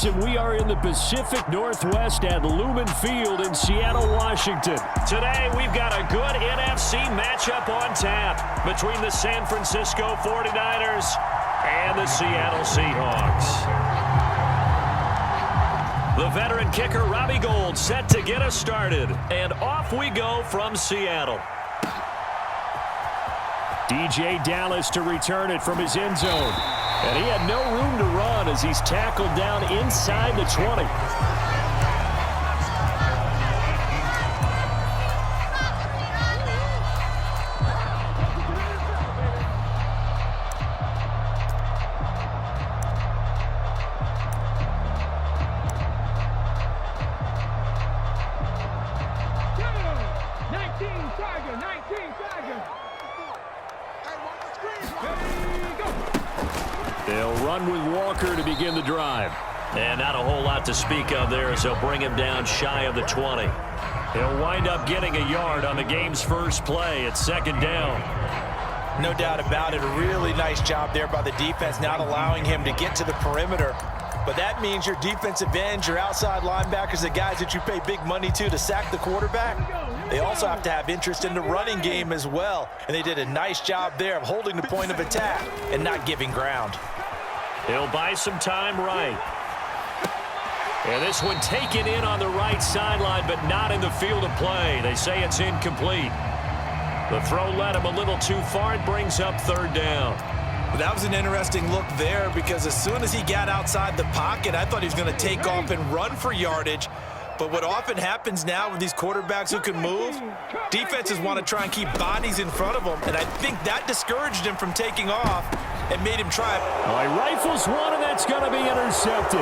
Dallas, and we are in the Pacific Northwest at Lumen Field in Seattle, Washington. Today, we've got a good NFC matchup on tap between the San Francisco 49ers and the Seattle Seahawks. The veteran kicker, Robbie Gould, set to get us started. And off we go from Seattle. DJ Dallas to return it from his end zone. And he had no room to run as he's tackled down inside the 20. They'll run with Walker to begin the drive. And not a whole lot to speak of there as they'll bring him down shy of the 20. He'll wind up getting a yard on the game's first play at second down. No doubt about it. A really nice job there by the defense, not allowing him to get to the perimeter. But that means your defensive ends, your outside linebackers, the guys that you pay big money to sack the quarterback, they also have to have interest in the running game as well. And they did a nice job there of holding the point of attack and not giving ground. He'll buy some time right. And this one taken in on the right sideline, but not in the field of play. They say it's incomplete. The throw led him a little too far. It brings up third down. Well, that was an interesting look there because as soon as he got outside the pocket, I thought he was going to take off and run for yardage. But what often happens now with these quarterbacks who can move, defenses want to try and keep bodies in front of them. And I think that discouraged him from taking off and made him try. Well, he rifles one, and that's going to be intercepted.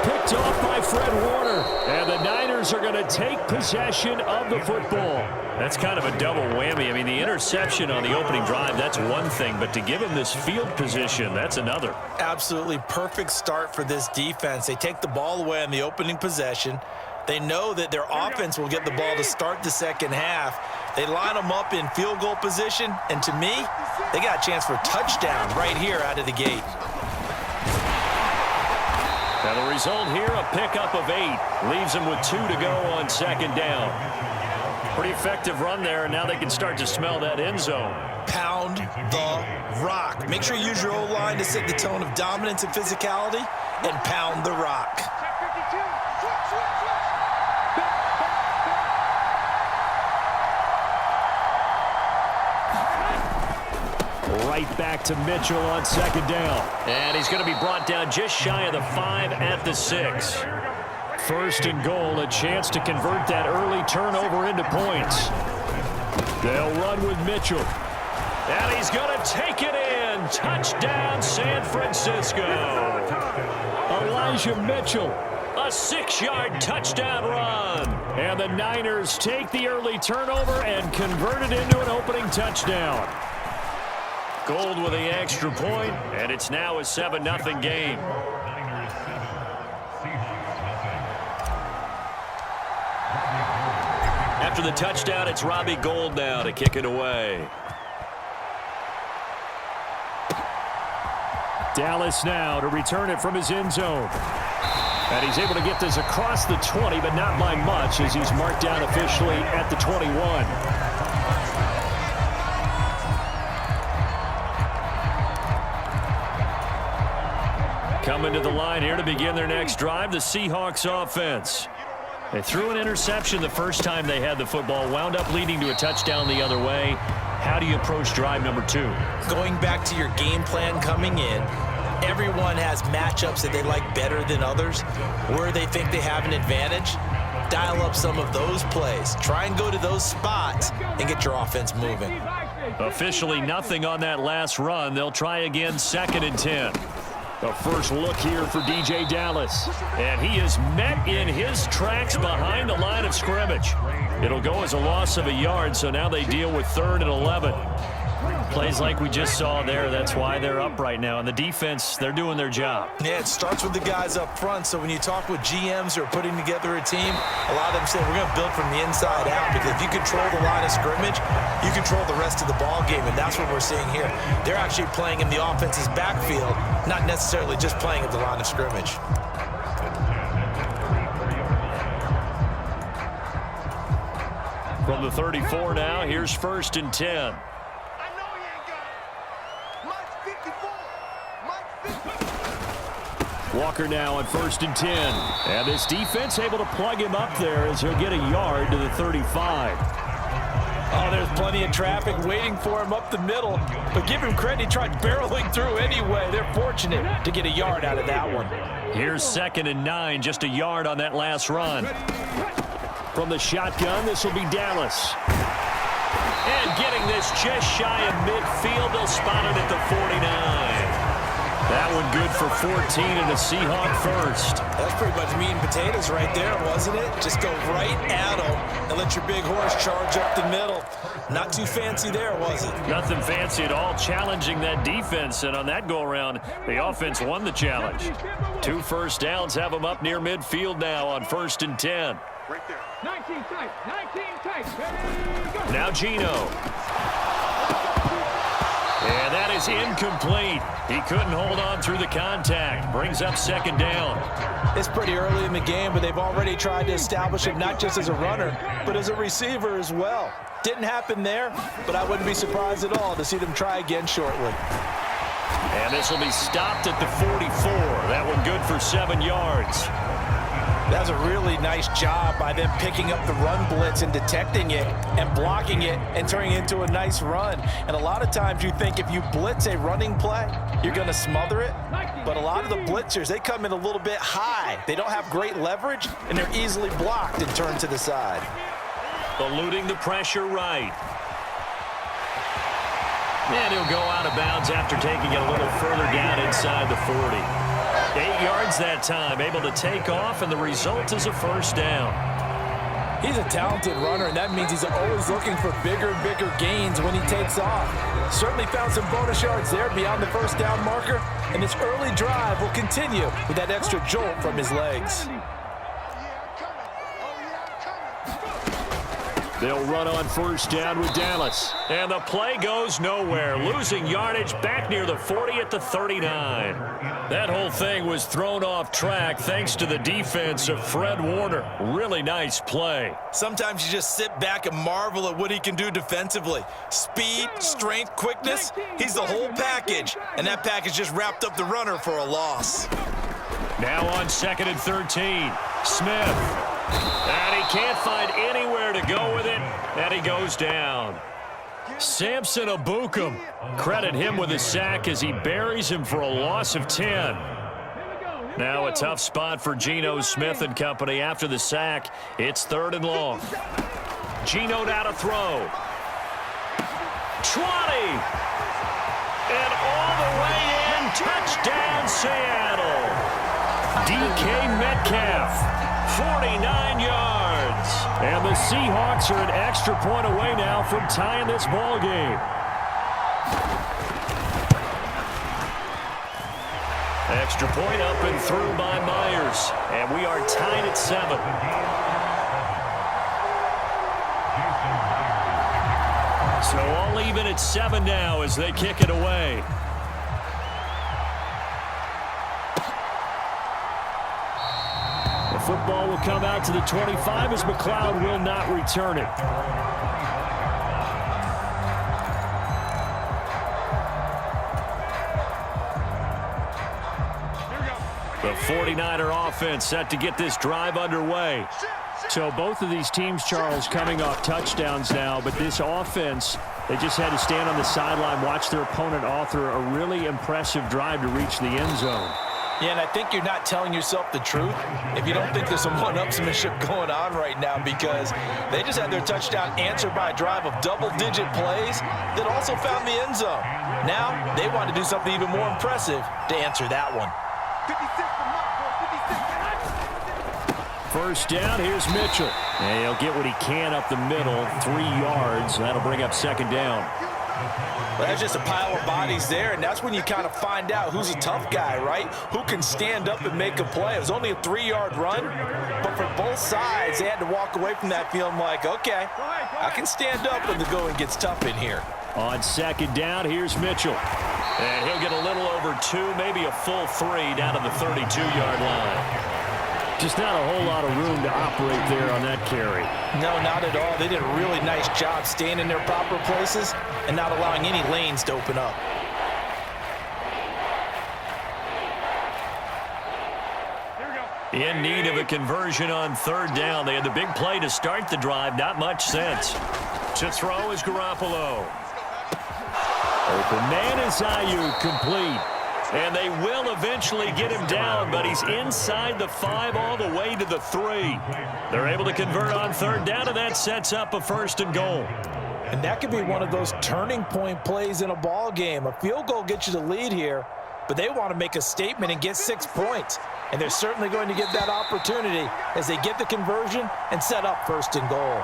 Picked off by Fred Warner. And the Niners are going to take possession of the football. That's kind of a double whammy. I mean, the interception on the opening drive, that's one thing. But to give him this field position, that's another. Absolutely perfect start for this defense. They take the ball away on the opening possession. They know that their offense will get the ball to start the second half. They line them up in field goal position, and to me, they got a chance for a touchdown right here out of the gate. Now the result here, a pickup of 8. Leaves them with 2 to go on second down. Pretty effective run there, and now they can start to smell that end zone. Pound the rock. Make sure you use your O-line to set the tone of dominance and physicality, and pound the rock. Right back to Mitchell on second down. And he's going to be brought down just shy of the 5 at the 6. First and goal, a chance to convert that early turnover into points. They'll run with Mitchell. And he's going to take it in. Touchdown, San Francisco. Elijah Mitchell, a 6-yard touchdown run. And the Niners take the early turnover and convert it into an opening touchdown. Gould with the extra point, and it's now a 7-0 game. After the touchdown, it's Robbie Gould now to kick it away. Dallas now to return it from his end zone. And he's able to get this across the 20, but not by much as he's marked down officially at the 21. Coming to the line here to begin their next drive, the Seahawks offense. They threw an interception the first time they had the football, wound up leading to a touchdown the other way. How do you approach drive number 2? Going back to your game plan coming in, everyone has matchups that they like better than others, where they think they have an advantage. Dial up some of those plays. Try and go to those spots and get your offense moving. Officially nothing on that last run. They'll try again, 2nd and 10. The first look here for DJ Dallas. And he is met in his tracks behind the line of scrimmage. It'll go as a loss of a yard, so now they deal with 3rd and 11. Plays like we just saw there, that's why they're up right now. And the defense, they're doing their job. Yeah, it starts with the guys up front. So when you talk with GMs who are putting together a team, a lot of them say we're going to build from the inside out, because if you control the line of scrimmage, you control the rest of the ball game, and that's what we're seeing here. They're actually playing in the offense's backfield, not necessarily just playing at the line of scrimmage. From the 34 now, here's 1st and 10. Walker now on 1st and 10. And this defense able to plug him up there as he'll get a yard to the 35. Oh, there's plenty of traffic waiting for him up the middle. But give him credit, he tried barreling through anyway. They're fortunate to get a yard out of that one. Here's 2nd and 9, just a yard on that last run. From the shotgun, this will be Dallas. And getting this just shy of midfield, they'll spot it at the 49. That one good for 14 and a Seahawk first. That's pretty much meat and potatoes right there, wasn't it? Just go right at them and let your big horse charge up the middle. Not too fancy there, was it? Nothing fancy at all, challenging that defense. And on that go-around, the offense won the challenge. 2 first downs have them up near midfield now on 1st and 10. Right there. 19 tight. 19 tight. Now Geno. And that is incomplete. He couldn't hold on through the contact. Brings up 2nd down. It's pretty early in the game, but they've already tried to establish him not just as a runner, but as a receiver as well. Didn't happen there, but I wouldn't be surprised at all to see them try again shortly. And this will be stopped at the 44. That one good for 7 yards. That was a really nice job by them picking up the run blitz and detecting it and blocking it and turning it into a nice run. And a lot of times you think if you blitz a running play, you're going to smother it. But a lot of the blitzers, they come in a little bit high. They don't have great leverage, and they're easily blocked and turned to the side. Eluding the pressure right. And he'll go out of bounds after taking it a little further down inside the 40. 8 yards that time, able to take off, and the result is a 1st down. He's a talented runner, and that means he's always looking for bigger and bigger gains when he takes off. Certainly found some bonus yards there beyond the 1st down marker, and this early drive will continue with that extra jolt from his legs. They'll run on 1st down with Dallas. And the play goes nowhere. Losing yardage back near the 40 at the 39. That whole thing was thrown off track thanks to the defense of Fred Warner. Really nice play. Sometimes you just sit back and marvel at what he can do defensively. Speed, strength, quickness, he's the whole package. And that package just wrapped up the runner for a loss. Now on 2nd and 13. Smith. And he can't find anywhere to go with it, and he goes down. Samson Abukum, credit him with a sack as he buries him for a loss of 10. Now a tough spot for Geno Smith and company after the sack. It's 3rd and long. Geno now to throw. 20. And all the way in, touchdown Seattle. DK Metcalf. 49 yards. And the Seahawks are an extra point away now from tying this ball game. Extra point up and through by Myers. And we are tied at 7. So all even at 7 now as they kick it away. Football will come out to the 25 as McLeod will not return it. The 49er offense set to get this drive underway. So both of these teams, Charles, coming off touchdowns now, but this offense, they just had to stand on the sideline, watch their opponent author a really impressive drive to reach the end zone. Yeah, and I think you're not telling yourself the truth if you don't think there's some one-upsmanship going on right now, because they just had their touchdown answered by a drive of double-digit plays that also found the end zone. Now they want to do something even more impressive to answer that one. 1st down, here's Mitchell. And he'll get what he can up the middle, 3 yards. That'll bring up 2nd down. Well, there's just a pile of bodies there, and that's when you kind of find out who's a tough guy, right? Who can stand up and make a play. It was only a 3-yard run, but for both sides, they had to walk away from that feeling like, okay, I can stand up when the going gets tough in here. On 2nd down, here's Mitchell. And he'll get a little over 2, maybe a full 3 down to the 32-yard line. Just not a whole lot of room to operate there on that carry. No, not at all. They did a really nice job staying in their proper places and not allowing any lanes to open up. In need of a conversion on third down. They had the big play to start the drive. Not much sense. To throw is Garoppolo. Open man is Ayuk, complete. And they will eventually get him down, but he's inside the 5 all the way to the 3. They're able to convert on third down, and that sets up a 1st and goal. And that could be one of those turning point plays in a ball game. A field goal gets you the lead here, but they want to make a statement and get 6 points. And they're certainly going to get that opportunity as they get the conversion and set up 1st and goal.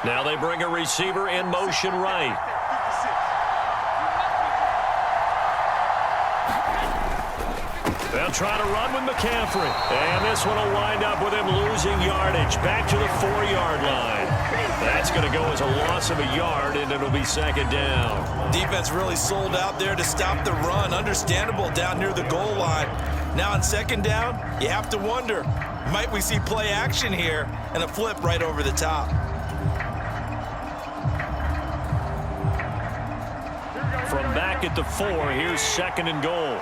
Now they bring a receiver in motion right. They'll try to run with McCaffrey. And this one will wind up with him losing yardage. Back to the 4-yard line. That's going to go as a loss of a yard, and it'll be 2nd down. Defense really sold out there to stop the run. Understandable down near the goal line. Now on 2nd down, you have to wonder, might we see play action here and a flip right over the top? From back at the 4, here's 2nd and goal.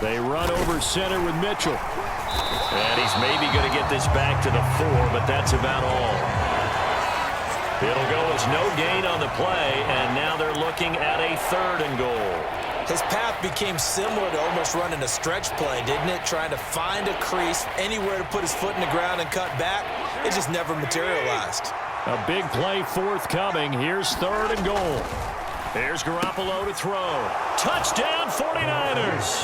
They run over center with Mitchell. And he's maybe going to get this back to the 4, but that's about all. It'll go as no gain on the play, and now they're looking at a 3rd and goal. His path became similar to almost running a stretch play, didn't it? Trying to find a crease, anywhere to put his foot in the ground and cut back. It just never materialized. A big play forthcoming. Here's 3rd and goal. Here's Garoppolo to throw. Touchdown 49ers.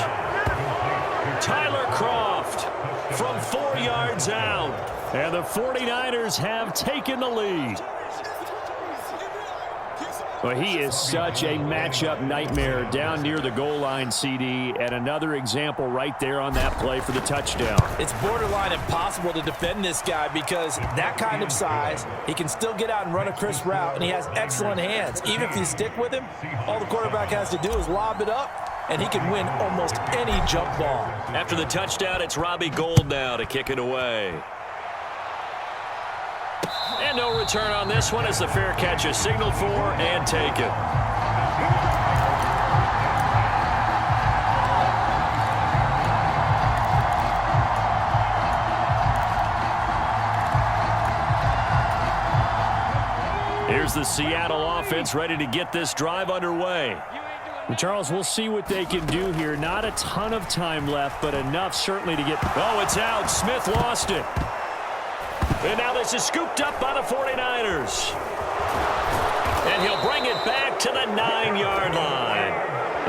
Tyler Kroft from 4 yards out. And the 49ers have taken the lead. Well, he is such a matchup nightmare down near the goal line, CD, and another example right there on that play for the touchdown. It's borderline impossible to defend this guy because that kind of size, he can still get out and run a crisp route, and he has excellent hands. Even if you stick with him, all the quarterback has to do is lob it up, and he can win almost any jump ball. After the touchdown, it's Robbie Gould now to kick it away. And no return on this one as the fair catch is signaled for and taken. Here's the Seattle offense ready to get this drive underway. And Charles, we'll see what they can do here. Not a ton of time left, but enough certainly to get... Oh, it's out. Smith lost it. And now this is scooped up by the 49ers. And he'll bring it back to the 9-yard line.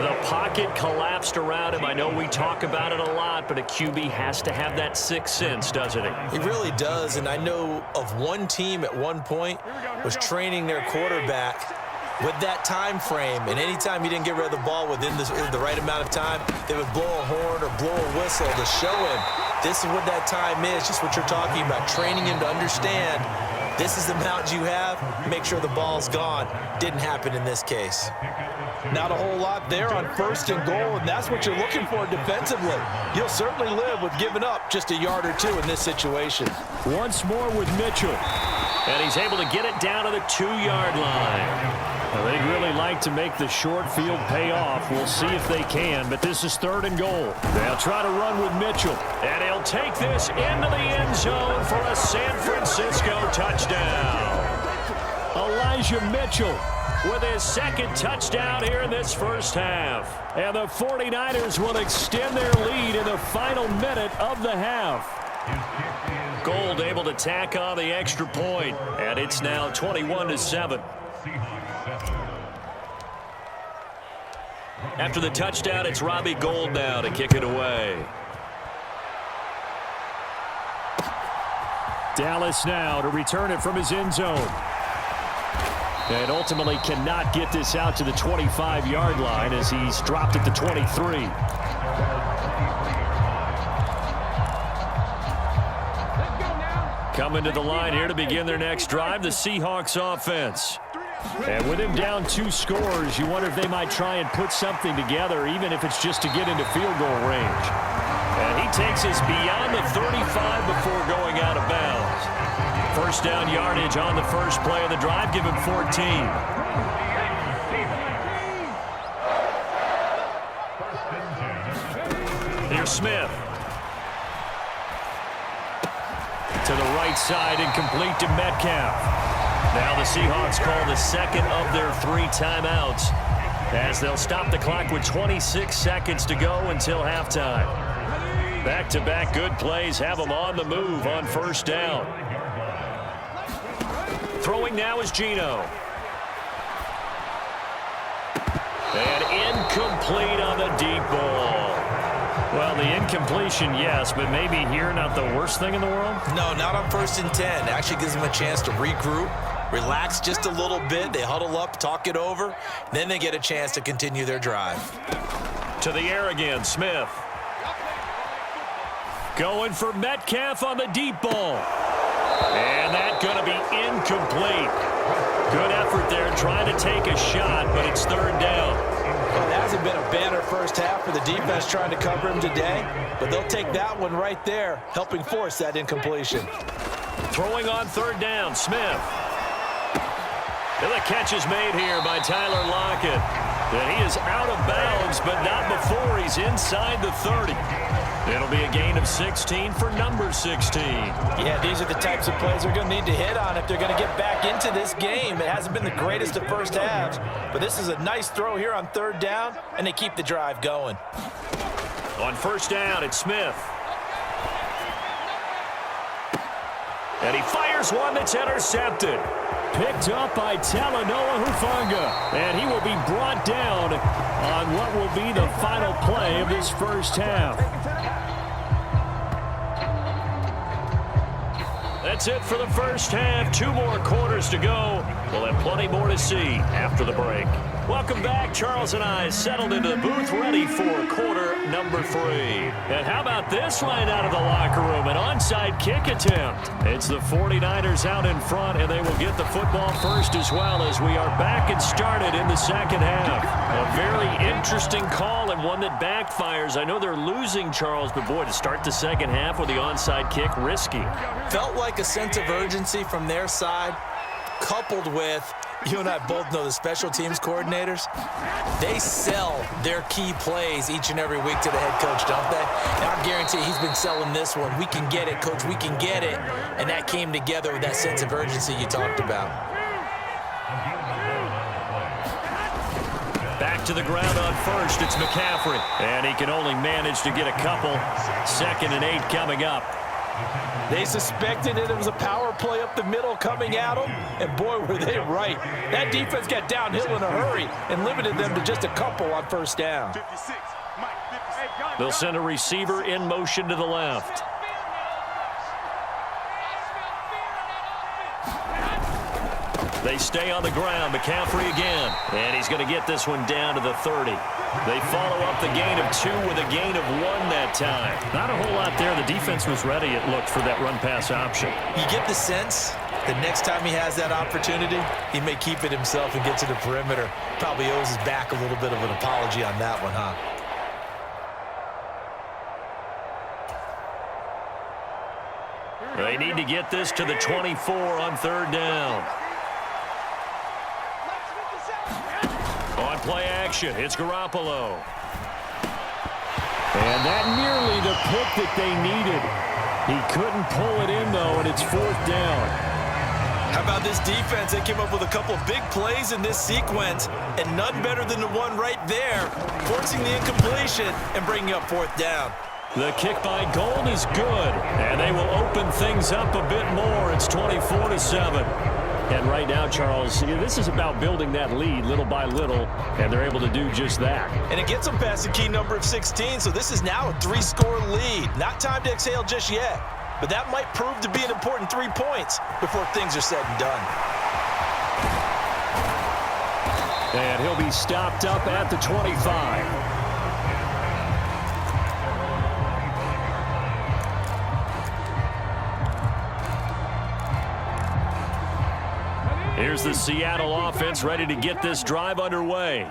The pocket collapsed around him. I know we talk about it a lot, but a QB has to have that sixth sense, doesn't he? He really does, and I know of one team at one point was training their quarterback with that time frame, and anytime he didn't get rid of the ball within the right amount of time, they would blow a horn or blow a whistle to show him this is what that time is, just what you're talking about, training him to understand this is the amount you have, make sure the ball's gone. Didn't happen in this case. Not a whole lot there on 1st and goal, and that's what you're looking for defensively. You'll certainly live with giving up just a yard or two in this situation. Once more with Mitchell, and he's able to get it down to the 2-yard line. Well, they'd really like to make the short field pay off. We'll see if they can, but this is 3rd and goal. They'll try to run with Mitchell, and he'll take this into the end zone for a San Francisco touchdown. Elijah Mitchell with his 2nd touchdown here in this first half. And the 49ers will extend their lead in the final minute of the half. Gould able to tack on the extra point, and it's now 21-7. After the touchdown, it's Robbie Gould now to kick it away. Dallas now to return it from his end zone. And ultimately cannot get this out to the 25-yard line as he's dropped at the 23. Coming to the line here to begin their next drive, the Seahawks offense. And with him down 2 scores, you wonder if they might try and put something together, even if it's just to get into field goal range. And he takes us beyond the 35 before going out of bounds. First down yardage on the first play of the drive. Give him 14. Here's Smith. To the right side, incomplete to Metcalf. Now the Seahawks call the second of their 3 timeouts as they'll stop the clock with 26 seconds to go until halftime. Back-to-back good plays have them on the move on first down. Throwing now is Geno. And incomplete on the deep ball. Well, the incompletion, yes, but maybe here not the worst thing in the world? No, not on 1st and 10. Actually gives them a chance to regroup, relax just a little bit. They huddle up, talk it over. Then they get a chance to continue their drive. To the air again, Smith. Going for Metcalf on the deep ball. And that's going to be incomplete. Good effort there trying to take a shot, but it's 3rd down. Well, it hasn't been a banner first half for the defense trying to cover him today, but they'll take that one right there, helping force that incompletion. Throwing on 3rd down, Smith. And the catch is made here by Tyler Lockett. And he is out of bounds, but not before he's inside the 30. It'll be a gain of 16 for number 16. Yeah, these are the types of plays they're going to need to hit on if they're going to get back into this game. It hasn't been the greatest of first halves, but this is a nice throw here on 3rd down, and they keep the drive going. On 1st down, it's Smith. And he fires one that's intercepted. Picked up by Talanoa Hufanga. And he will be brought down on what will be the final play of this first half. That's it for the first half. 2 more quarters to go. We'll have plenty more to see after the break. Welcome back. Charles and I settled into the booth ready for quarter number 3. And how about this line out of the locker room? An onside kick attempt. It's the 49ers out in front, and they will get the football first as well as we are back and started in the second half. A very interesting call and one that backfires. I know they're losing, Charles, but boy, to start the second half with the onside kick, risky. Felt like a sense of urgency from their side, coupled with, you and I both know the special teams coordinators, they sell their key plays each and every week to the head coach, don't they? And I guarantee he's been selling this one. We can get it, coach, we can get it. And that came together with that sense of urgency you talked about. Back to the ground on first, it's McCaffrey. And he can only manage to get a couple. 2nd and 8 coming up. They suspected it was a power play up the middle coming at them, and boy, were they right. That defense got downhill in a hurry and limited them to just a couple on 1st down. They'll send a receiver in motion to the left. They stay on the ground. McCaffrey again. And he's going to get this one down to the 30. They follow up the gain of 2 with a gain of 1 that time. Not a whole lot there. The defense was ready, it looked, for that run-pass option. You get the sense that next time he has that opportunity, he may keep it himself and get to the perimeter. Probably owes his back a little bit of an apology on that one, huh? They need to get this to the 24 on 3rd down. On play action, it's Garoppolo. And that nearly the pick that they needed. He couldn't pull it in, though, and it's 4th down. How about this defense? They came up with a couple of big plays in this sequence, and none better than the one right there, forcing the incompletion and bringing up 4th down. The kick by Gold is good, and they will open things up a bit more. It's 24-7. And right now, Charles, this is about building that lead little by little, and they're able to do just that. And it gets them past the key number of 16, so this is now a 3-score lead. Not time to exhale just yet, but that might prove to be an important 3 points before things are said and done. And he'll be stopped up at the 25. Here's the Seattle offense ready to get this drive underway.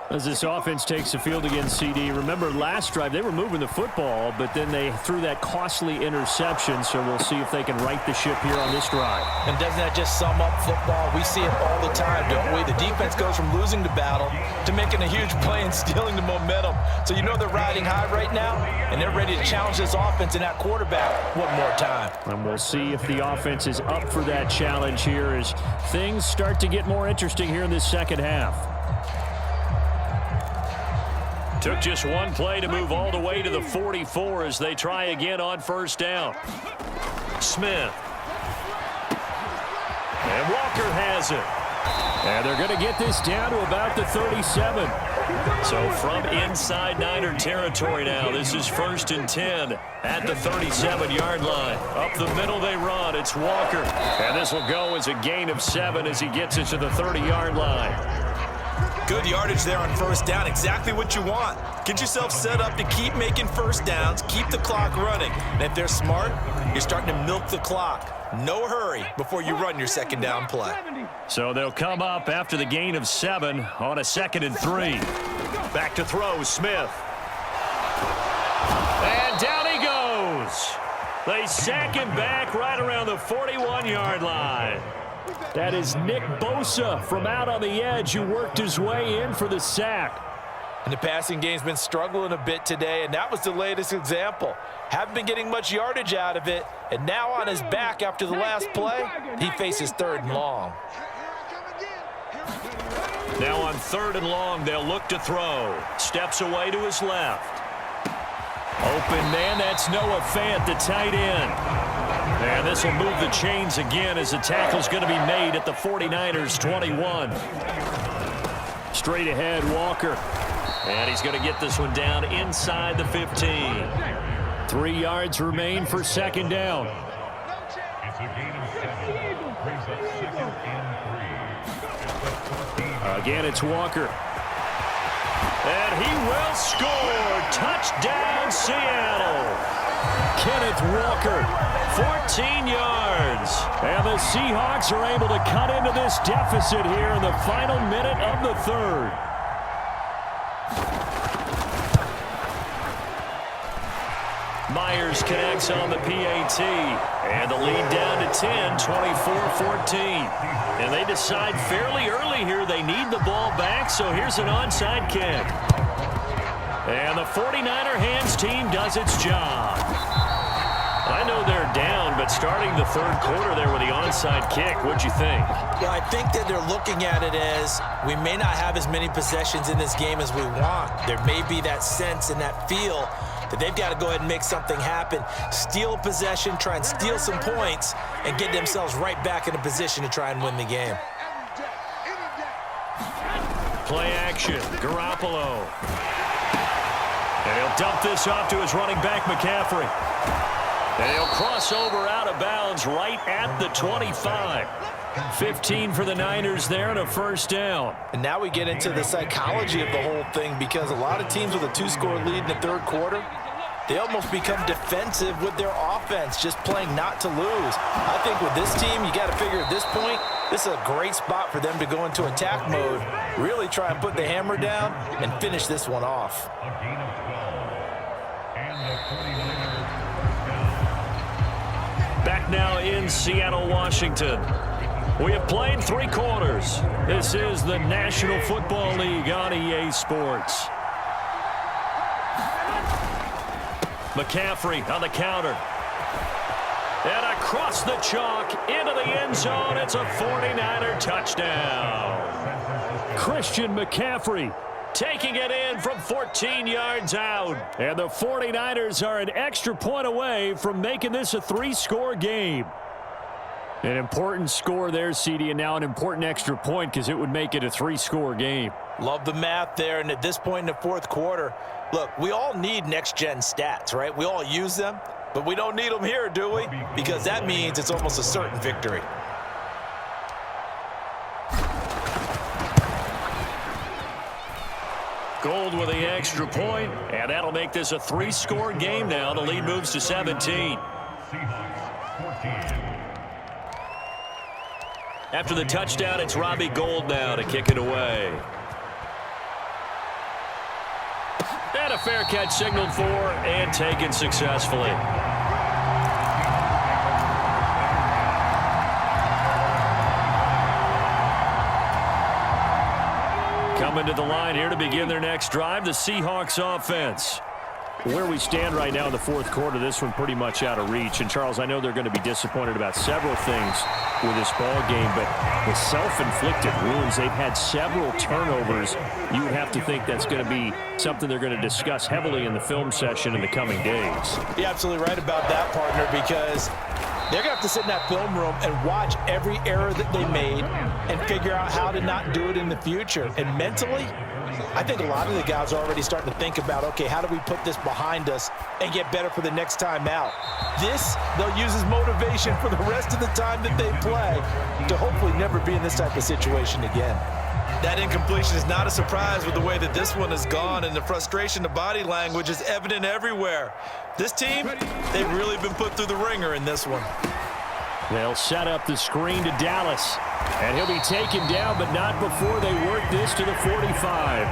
As this offense takes the field against CD, remember last drive they were moving the football, but then they threw that costly interception, so we'll see if they can right the ship here on this drive. And doesn't that just sum up football? We see it all the time, don't we? The defense goes from losing the battle to making a huge play and stealing the momentum. So you know they're riding high right now, and they're ready to challenge this offense and that quarterback one more time. And we'll see if the offense is up for that challenge here as things start to get more interesting here in this second half. Took just one play to move all the way to the 44 as they try again on first down. Smith. And Walker has it. And they're going to get this down to about the 37. So from inside Niner territory now, this is 1st and 10 at the 37-yard line. Up the middle they run. It's Walker. And this will go as a gain of 7 as he gets it to the 30-yard line. Good yardage there on first down. Exactly what you want. Get yourself set up to keep making first downs, keep the clock running. And if they're smart, you're starting to milk the clock. No hurry before you run your second down play. So they'll come up after the gain of 7 on a 2nd and 3. Back to throw, Smith. And down he goes. They sack him back right around the 41-yard line. That is Nick Bosa from out on the edge who worked his way in for the sack. And the passing game's been struggling a bit today, and that was the latest example. Haven't been getting much yardage out of it, and now on his back after the last play, he faces 3rd and long. Now on 3rd and long, they'll look to throw. Steps away to his left. Open man, that's Noah Fant, the tight end. And this will move the chains again as the tackle's going to be made at the 49ers 21. Straight ahead, Walker. And he's going to get this one down inside the 15. 3 yards remain for 2nd down. Again, it's Walker. And he will score. Touchdown, Seattle. Kenneth Walker, 14 yards. And the Seahawks are able to cut into this deficit here in the final minute of the 3rd. Myers connects on the PAT. And the lead down to 10, 24-14. And they decide fairly early here they need the ball back, so here's an onside kick. And the 49er hands team does its job. I know they're down, but starting the 3rd quarter there with the onside kick, what'd you think? Well, I think that they're looking at it as we may not have as many possessions in this game as we want. There may be that sense and that feel that they've got to go ahead and make something happen, steal possession, try and steal some points, and get themselves right back in a position to try and win the game. Play action, Garoppolo. And he'll dump this off to his running back, McCaffrey. And he'll cross over out of bounds right at the 25. 15 for the Niners there and a 1st down. And now we get into the psychology of the whole thing, because a lot of teams with a 2-score lead in the 3rd quarter, they almost become defensive with their offense, just playing not to lose. I think with this team, you got to figure at this point, this is a great spot for them to go into attack mode, really try and put the hammer down and finish this one off. Back now in Seattle, Washington. We have played 3 quarters. This is the National Football League on EA Sports. McCaffrey on the counter. And across the chalk into the end zone. It's a 49er touchdown. Christian McCaffrey taking it in from 14 yards out. And the 49ers are an extra point away from making this a 3-score game. An important score there, CD, and now an important extra point because it would make it a 3-score game. Love the math there, and at this point in the 4th quarter, look, we all need next-gen stats, right? We all use them, but we don't need them here, do we? Because that means it's almost a certain victory. Gold with the extra point, and that'll make this a 3-score game now. The lead moves to 17. After the touchdown, it's Robbie Gould now to kick it away. And a fair catch signaled for and taken successfully. Coming to the line here to begin their next drive, the Seahawks offense. Where we stand right now in the fourth quarter, this one pretty much out of reach. And, Charles, I know they're going to be disappointed about several things with this ball game, but the self-inflicted wounds, they've had several turnovers. You would have to think that's going to be something they're going to discuss heavily in the film session in the coming days. You're absolutely right about that, partner, because they're going to have to sit in that film room and watch every error that they made and figure out how to not do it in the future. And mentally, I think a lot of the guys are already starting to think about, okay, how do we put this behind us and get better for the next time out? This, they'll use as motivation for the rest of the time that they play to hopefully never be in this type of situation again. That incompletion is not a surprise with the way that this one has gone, and the frustration, the body language is evident everywhere. This team, they've really been put through the ringer in this one. They'll set up the screen to Dallas. And he'll be taken down, but not before they work this to the 45.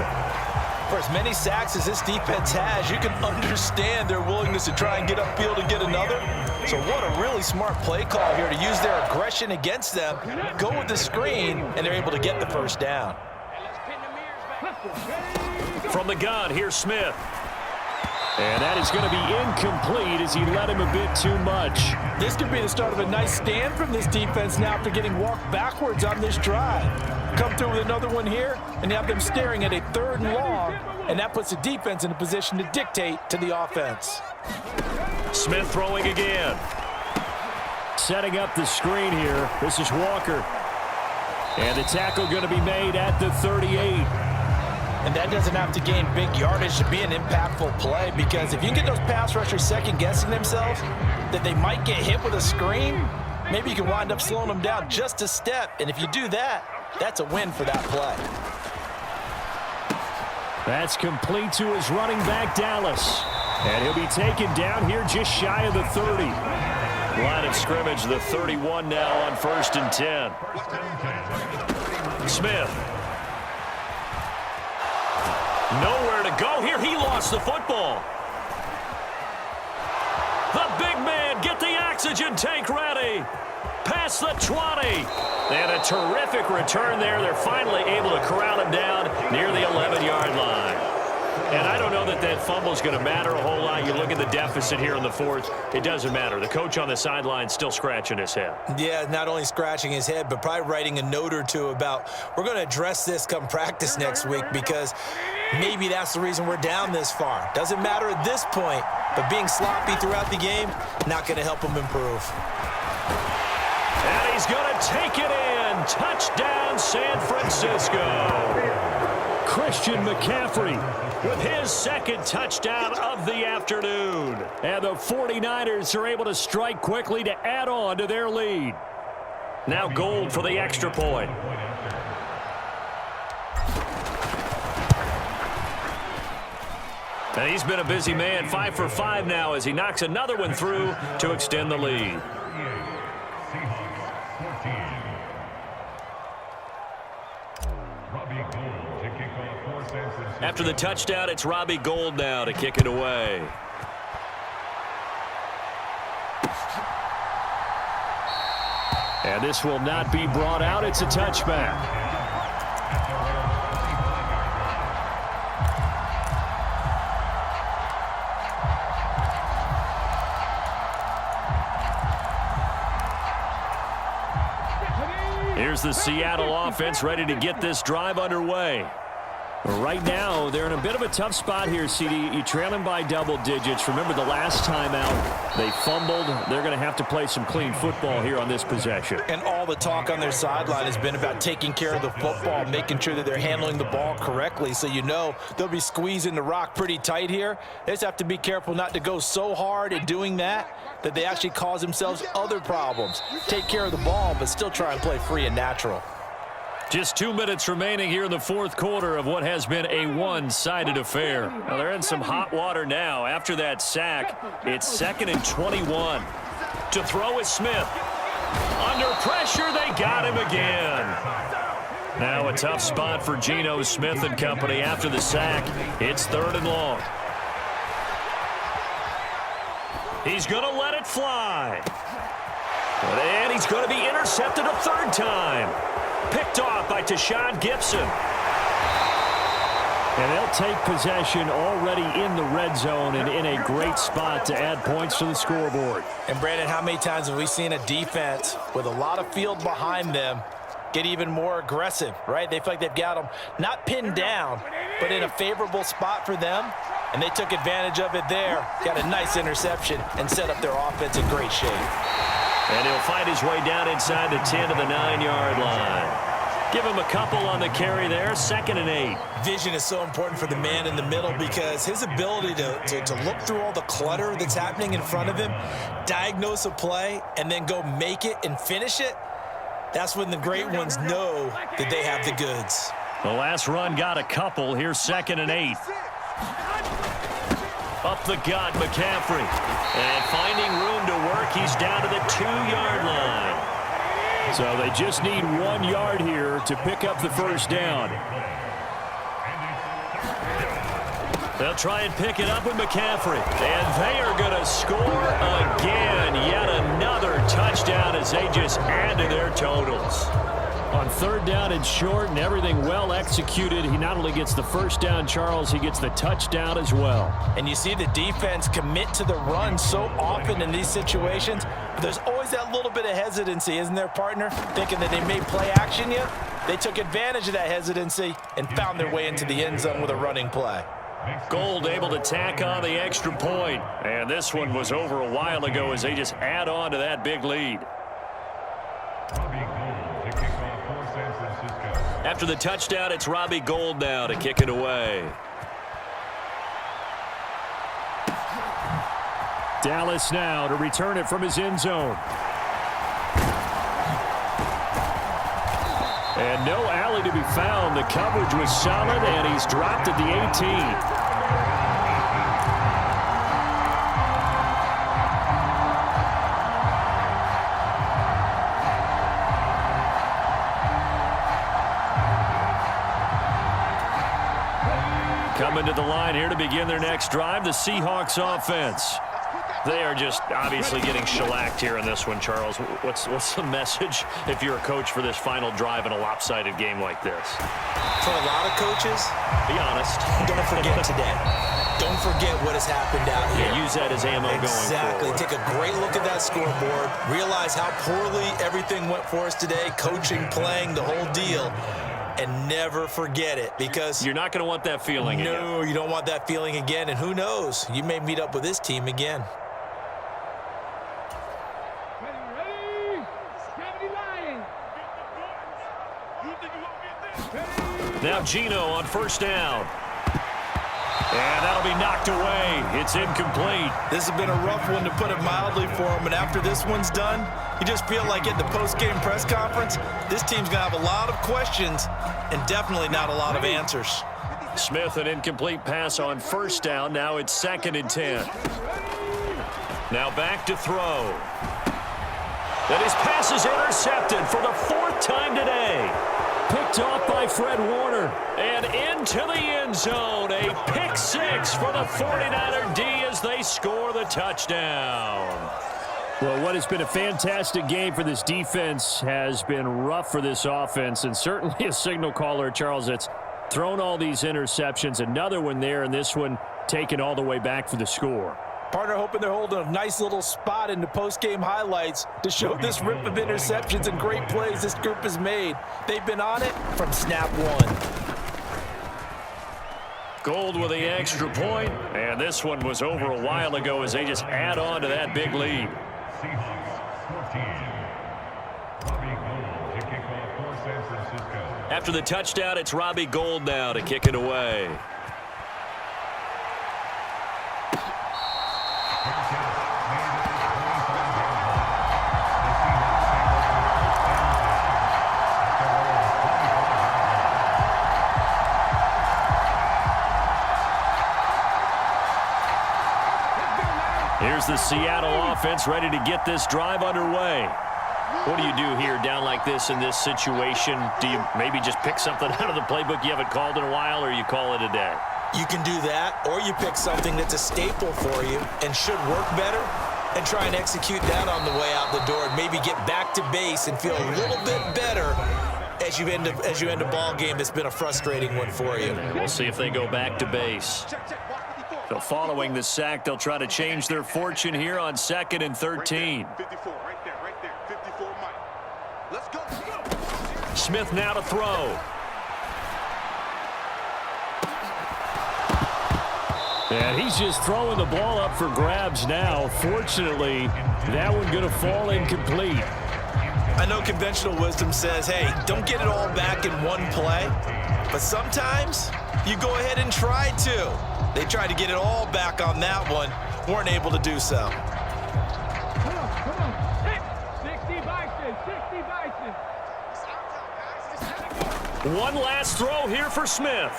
For as many sacks as this defense has, you can understand their willingness to try and get upfield and get another. So what a really smart play call here to use their aggression against them, go with the screen, and they're able to get the first down. From the gun, here's Smith. And that is going to be incomplete as he led him a bit too much. This could be the start of a nice stand from this defense now after getting walked backwards on this drive. Come through with another one here, and you have them staring at a 3rd and long, and that puts the defense in a position to dictate to the offense. Smith throwing again. Setting up the screen here. This is Walker. And the tackle going to be made at the 38. And that doesn't have to gain big yardage to be an impactful play, because if you can get those pass rushers second-guessing themselves that they might get hit with a screen, maybe you can wind up slowing them down just a step. And if you do that, that's a win for that play. That's complete to his running back, Dallas. And he'll be taken down here just shy of the 30. Line of scrimmage, the 31 now on 1st and 10. Smith. Nowhere to go here. He lost the football. The big man, get the oxygen tank ready. Past the 20. And a terrific return there. They're finally able to corral him down near the 11-yard line. And I don't know that that fumble is going to matter a whole lot. You look at the deficit here in the 4th. It doesn't matter. The coach on the sideline still scratching his head. Yeah, not only scratching his head, but probably writing a note or two about, we're going to address this come practice next week, because maybe that's the reason we're down this far. Doesn't matter at this point, but being sloppy throughout the game, not going to help him improve. And he's going to take it in. Touchdown, San Francisco. Christian McCaffrey with his 2nd touchdown of the afternoon. And the 49ers are able to strike quickly to add on to their lead. Now Gould for the extra point. And he's been a busy man, 5 for 5 now as he knocks another one through to extend the lead. After the touchdown, it's Robbie Gould now to kick it away. And this will not be brought out. It's a touchback. Here's the Seattle offense ready to get this drive underway. Right now, they're in a bit of a tough spot here, CD. You trail them by double digits. Remember the last time out, they fumbled. They're going to have to play some clean football here on this possession. And all the talk on their sideline has been about taking care of the football, making sure that they're handling the ball correctly. So you know they'll be squeezing the rock pretty tight here. They just have to be careful not to go so hard at doing that they actually cause themselves other problems. Take care of the ball, but still try and play free and natural. Just 2 minutes remaining here in the 4th quarter of what has been a one-sided affair. Well, they're in some hot water now. After that sack, it's 2nd and 21. To throw is Smith. Under pressure, they got him again. Now a tough spot for Geno Smith and company after the sack. It's 3rd and long. He's going to let it fly. And he's going to be intercepted a 3rd time. Picked off by Tashawn Gibson. And they'll take possession already in the red zone and in a great spot to add points to the scoreboard. And Brandon, how many times have we seen a defense with a lot of field behind them get even more aggressive, right? They feel like they've got them not pinned down, but in a favorable spot for them. And they took advantage of it there. Got a nice interception and set up their offense in great shape. And he'll find his way down inside the 10 to the 9-yard line. Give him a couple on the carry there, 2nd and 8. Vision is so important for the man in the middle because his ability to look through all the clutter that's happening in front of him, diagnose a play, and then go make it and finish it, that's when the great ones know that they have the goods. The last run got a couple. Here's 2nd and 8. Up the gut, McCaffrey. And finding room to work, he's down to the 2-yard line. So they just need 1 yard here to pick up the first down. They'll try and pick it up with McCaffrey. And they are going to score again. Yet another touchdown as they just add to their totals. On 3rd down and short and everything well executed, he not only gets the first down, Charles, he gets the touchdown as well. And you see the defense commit to the run so often in these situations. But there's always that little bit of hesitancy, isn't there, partner? Thinking that they may play action yet. They took advantage of that hesitancy and found their way into the end zone with a running play. Gold able to tack on the extra point. And this one was over a while ago as they just add on to that big lead. After the touchdown, it's Robbie Gould now to kick it away. Dallas now to return it from his end zone. And no alley to be found. The coverage was solid, and he's dropped at the 18. Coming to the line here to begin their next drive, the Seahawks offense. They are just obviously getting shellacked here in this one, Charles. What's the message if you're a coach for this final drive in a lopsided game like this? For a lot of coaches, be honest. Don't forget today. Don't forget what has happened out here. Yeah, use that as ammo going forward. Exactly. Take a great look at that scoreboard. Realize how poorly everything went for us today. Coaching, playing, the whole deal. And never forget it, because you're not going to want that feeling again. No, you don't want that feeling again. And who knows? You may meet up with this team again. Now Geno on 1st down. And that'll be knocked away. It's incomplete. This has been a rough one, to put it mildly, for him. And after this one's done, you just feel like at the post-game press conference, this team's going to have a lot of questions and definitely not a lot of answers. Smith, an incomplete pass on 1st down. Now it's 2nd and 10. Now back to throw. And his pass is intercepted for the 4th time today. Picked off by Fred Warner. And into the end zone. A pick 6 for the 49er D as they score the touchdown. Well, what has been a fantastic game for this defense has been rough for this offense, and certainly a signal caller, Charles, that's thrown all these interceptions. Another one there, and this one taken all the way back for the score. Partner hoping they're holding a nice little spot in the post-game highlights to show this rip of interceptions and great plays this group has made. They've been on it from snap one. Gould with the extra point, and this one was over a while ago as they just add on to that big lead. After the touchdown, it's Robbie Gould now to kick it away. Here's the Seattle offense ready to get this drive underway. What do you do here down like this in this situation? Do you maybe just pick something out of the playbook you haven't called in a while, or you call it a day? You can do that, or you pick something that's a staple for you and should work better and try and execute that on the way out the door and maybe get back to base and feel a little bit better as you end a ball game that's been a frustrating one for you. We'll see if they go back to base. So following the sack, they'll try to change their fortune here on 2nd and 13. 54, right there, 54, Mike. Let's go. Smith now to throw. And he's just throwing the ball up for grabs now. Fortunately, that one going to fall incomplete. I know conventional wisdom says, hey, don't get it all back in one play. But sometimes you go ahead and try to. They tried to get it all back on that one. Weren't able to do so. Come on. Hit. 60 Bison, 60 Bison. One last throw here for Smith.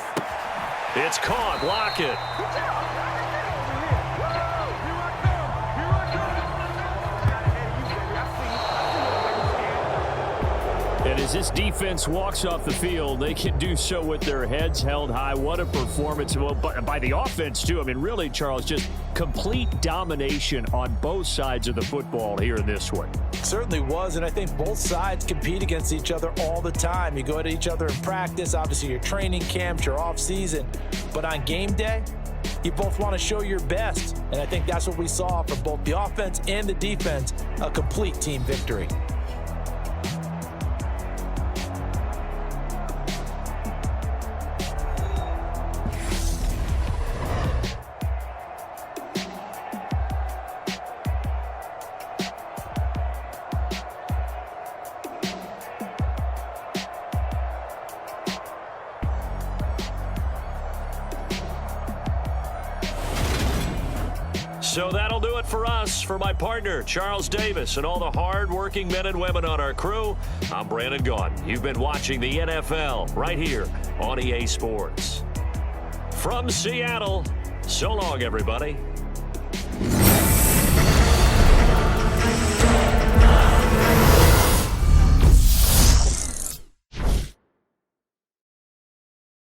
It's caught. Lockett. And as this defense walks off the field, they can do so with their heads held high. What a performance. Well, by the offense, too. I mean, really, Charles, just complete domination on both sides of the football here in this one. Certainly was, and I think both sides compete against each other all the time. You go at each other in practice, obviously your training camps, your off-season, but on game day, you both want to show your best, and I think that's what we saw from both the offense and the defense, a complete team victory. So that'll do it for us. For my partner, Charles Davis, and all the hard-working men and women on our crew, I'm Brandon Gaudin. You've been watching the NFL right here on EA Sports. From Seattle, so long, everybody.